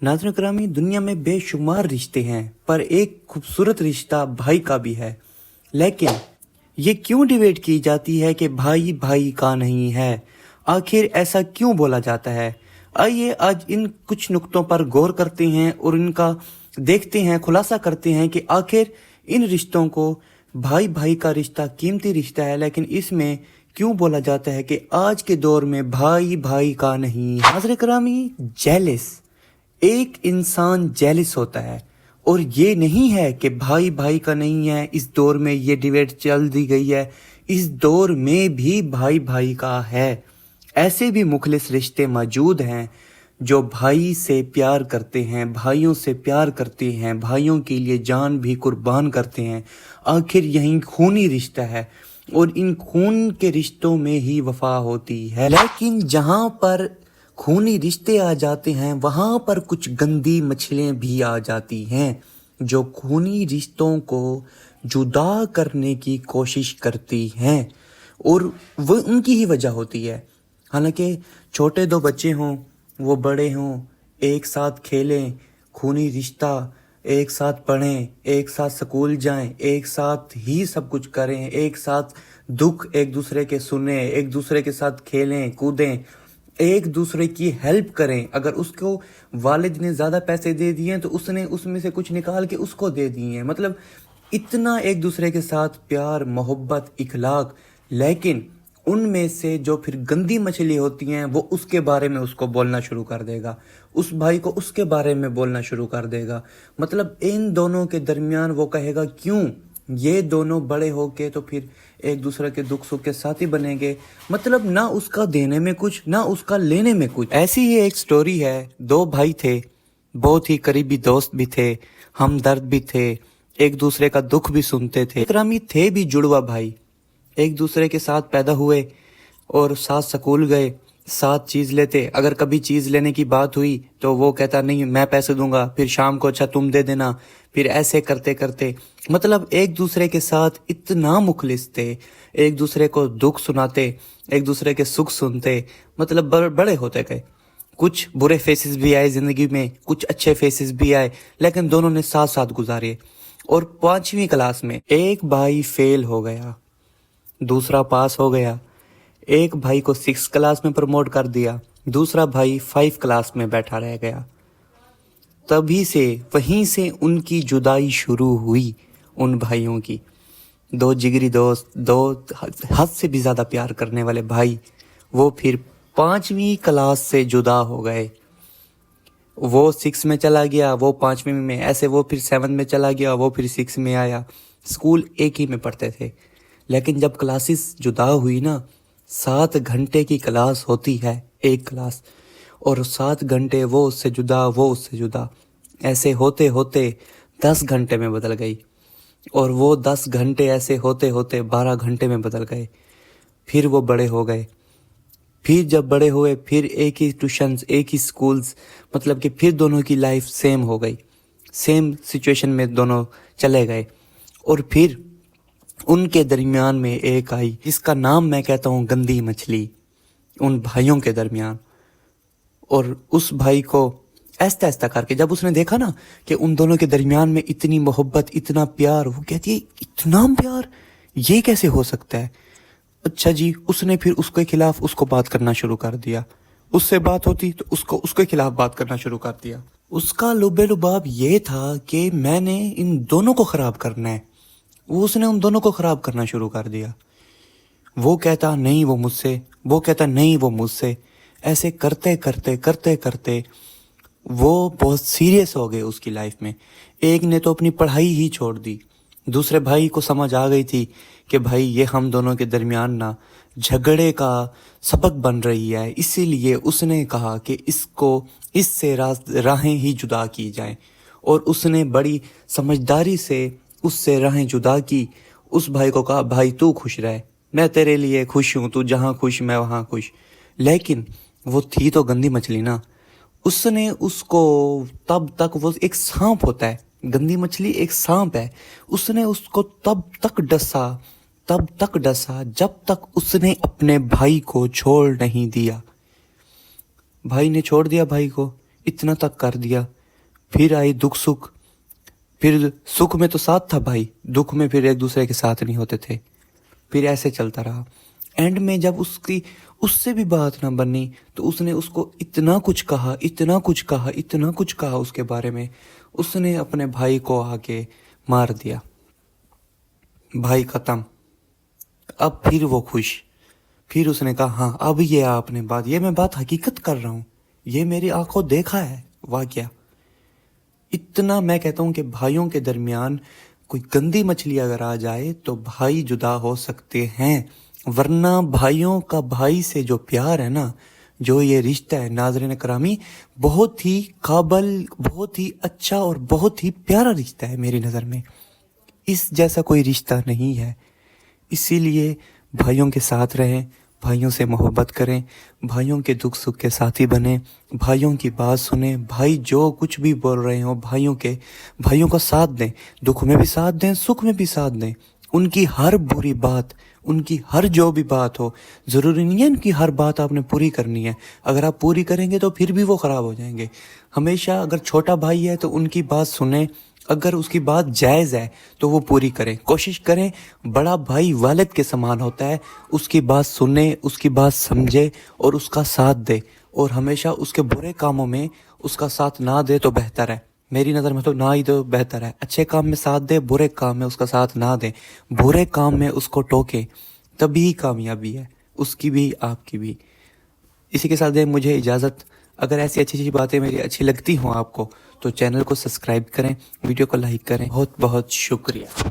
नाज़रीन करामी, दुनिया में बेशुमार रिश्ते हैं, पर एक खूबसूरत रिश्ता भाई का भी है। लेकिन ये क्यों डिबेट की जाती है कि भाई भाई का नहीं है? आखिर ऐसा क्यों बोला जाता है? आइए आज इन कुछ नुक्तों पर गौर करते हैं और इनका देखते हैं, खुलासा करते हैं कि आखिर इन रिश्तों को भाई भाई का रिश्ता कीमती रिश्ता है, लेकिन इसमें क्यों बोला जाता है कि आज के दौर में भाई भाई का नहीं। नाज़रीन करामी, जेलस, एक इंसान जेलस होता है, और ये नहीं है कि भाई भाई का नहीं है। इस दौर में ये डिबेट चल दी गई है, इस दौर में भी भाई भाई का है। ऐसे भी मुखलिस रिश्ते मौजूद हैं जो भाई से प्यार करते हैं, भाइयों से प्यार करते हैं, भाइयों के लिए जान भी कुर्बान करते हैं। आखिर यही खूनी रिश्ता है और इन खून के रिश्तों में ही वफा होती है। लेकिन जहां पर खूनी रिश्ते आ जाते हैं वहां पर कुछ गंदी मछलियां भी आ जाती हैं जो खूनी रिश्तों को जुदा करने की कोशिश करती हैं, और वो उनकी ही वजह होती है। हालांकि छोटे दो बच्चे हों, वो बड़े हों, एक साथ खेलें, खूनी रिश्ता, एक साथ पढ़ें, एक साथ स्कूल जाएं, एक साथ ही सब कुछ करें, एक साथ दुख एक दूसरे के सुने, एक दूसरे के साथ खेलें कूदें, एक दूसरे की हेल्प करें। अगर उसको वालिद ने ज़्यादा पैसे दे दिए तो उसने उसमें से कुछ निकाल के उसको दे दिए। मतलब इतना एक दूसरे के साथ प्यार, मोहब्बत, इखलाक। लेकिन उनमें से जो फिर गंदी मछली होती हैं वो उसके बारे में उसको बोलना शुरू कर देगा, उस भाई को उसके बारे में बोलना शुरू कर देगा। मतलब इन दोनों के दरमियान वो कहेगा क्यों ये दोनों बड़े होके तो फिर एक दूसरे के दुख सुख के साथी बनेंगे। मतलब ना उसका देने में कुछ, ना उसका लेने में कुछ। ऐसी ही एक स्टोरी है। दो भाई थे, बहुत ही करीबी दोस्त भी थे, हमदर्द भी थे, एक दूसरे का दुख भी सुनते थे। इकरामी थे भी जुड़वा भाई, एक दूसरे के साथ पैदा हुए और साथ स्कूल गए, साथ चीज लेते। अगर कभी चीज लेने की बात हुई तो वो कहता नहीं मैं पैसे दूंगा, फिर शाम को अच्छा तुम दे देना। फिर ऐसे करते करते मतलब एक दूसरे के साथ इतना मुखलिस थे, एक दूसरे को दुख सुनाते, एक दूसरे के सुख सुनते। मतलब बड़े होते गए। कुछ बुरे फेसेस भी आए जिंदगी में, कुछ अच्छे फेसेस भी आए, लेकिन दोनों ने साथ साथ गुजारे। और 5वीं क्लास में एक भाई फेल हो गया, दूसरा पास हो गया। एक भाई को 6 क्लास में प्रमोट कर दिया, दूसरा भाई 5 क्लास में बैठा रह गया। तभी से वहीं से उनकी जुदाई शुरू हुई उन भाइयों की। दो जिगरी दोस्त, दो हद से भी ज्यादा प्यार करने वाले भाई, वो फिर 5वीं क्लास से जुदा हो गए। वो 6 में चला गया, वो 5वीं में, ऐसे वो फिर 7 में चला गया, वो फिर 6 में आया। स्कूल एक ही में पढ़ते थे, लेकिन जब क्लासेस जुदा हुई ना, 7 घंटे की क्लास होती है एक क्लास, और 7 घंटे वो उससे जुदा, वो उससे जुदा, ऐसे होते होते 10 घंटे में बदल गई। और वो 10 घंटे ऐसे होते होते 12 घंटे में बदल गए। फिर वो बड़े हो गए, फिर जब बड़े हुए फिर एक ही ट्यूशन्स, एक ही स्कूल्स, मतलब कि फिर दोनों की लाइफ सेम हो गई, सेम सिचुएशन में दोनों चले गए। और फिर उनके दरमियान में एक आई जिसका नाम मैं कहता हूँ गंदी मछली, उन भाइयों के दरमियान। और उस भाई को ऐसा ऐसा करके जब उसने देखा ना कि उन दोनों के दरमियान में इतनी मोहब्बत, इतना प्यार, वो कहती है इतना प्यार, ये कैसे हो सकता है? अच्छा जी, उसने फिर उसके खिलाफ उसको बात करना शुरू कर दिया। उससे बात होती तो उसको उसके खिलाफ बात करना शुरू कर दिया। उसका लुबे लुबाब ये था कि मैंने इन दोनों को खराब करना है। उसने उन दोनों को खराब करना शुरू कर दिया। वो कहता नहीं वो मुझसे, वो कहता नहीं वो मुझसे। ऐसे करते करते करते करते वो बहुत सीरियस हो गए उसकी लाइफ में। एक ने तो अपनी पढ़ाई ही छोड़ दी। दूसरे भाई को समझ आ गई थी कि भाई ये हम दोनों के दरमियान ना झगड़े का सबक बन रही है, इसीलिए उसने कहा कि इसको इससे राहें ही जुदा की जाएं। और उसने बड़ी समझदारी से उससे राहें जुदा की। उस भाई को कहा भाई तू खुश रह, मैं तेरे लिए खुश हूं, तू जहां खुश मैं वहां खुश। लेकिन वो थी तो गंदी मछली ना। उसने उसको तब तक, वो एक सांप होता है, गंदी मछली एक सांप है, उसने उसको तब तक डसा जब तक उसने अपने भाई को छोड़ नहीं दिया। भाई ने छोड़ दिया भाई को, इतना तक कर दिया। फिर आई दुख सुख, फिर सुख में तो साथ था भाई, दुख में फिर एक दूसरे के साथ नहीं होते थे। फिर ऐसे चलता रहा। एंड में जब उसकी उससे भी बात ना बनी तो उसने उसको इतना कुछ कहा, इतना कुछ कहा, इतना कुछ कहा उसके बारे में। उसने अपने भाई को आके मार दिया। भाई खत्म। अब फिर वो खुश। फिर उसने कहा हाँ अब ये आपने बात, ये मैं बात हकीकत कर रहा हूँ, ये मेरी आंखों देखा है वाकया। इतना मैं कहता हूँ कि भाइयों के दरमियान कोई गंदी मछली अगर आ जाए तो भाई जुदा हो सकते हैं, वरना भाइयों का भाई से जो प्यार है ना, जो ये रिश्ता है नाज़रीन करामी, बहुत ही काबिल, बहुत ही अच्छा और बहुत ही प्यारा रिश्ता है मेरी नज़र में। इस जैसा कोई रिश्ता नहीं है। इसीलिए भाइयों के साथ रहें, भाइयों से मोहब्बत करें, भाइयों के दुख सुख के साथी बने, भाइयों की बात सुने, भाई जो कुछ भी बोल रहे हो भाइयों का साथ दें, दुख में भी साथ दें, सुख में भी साथ दें। उनकी हर बुरी बात, उनकी हर जो भी बात हो, ज़रूरी नहीं है उनकी हर बात आपने पूरी करनी है। अगर आप पूरी करेंगे तो फिर भी वो ख़राब हो जाएंगे। हमेशा अगर छोटा भाई है तो उनकी बात सुने, अगर उसकी बात जायज़ है तो वो पूरी करें, कोशिश करें। बड़ा भाई वालिद के समान होता है, उसकी बात सुने, उसकी बात समझे और उसका साथ दे। और हमेशा उसके बुरे कामों में उसका साथ ना दे तो बेहतर है, मेरी नज़र में तो ना ही तो बेहतर है। अच्छे काम में साथ दे, बुरे काम में उसका साथ ना दे, बुरे काम में उसको टोके, तभी कामयाबी है, उसकी भी आपकी भी। इसी के साथ दे मुझे इजाज़त। अगर ऐसी अच्छी अच्छी बातें मेरी अच्छी लगती हों आपको तो चैनल को सब्सक्राइब करें, वीडियो को लाइक करें। बहुत बहुत शुक्रिया।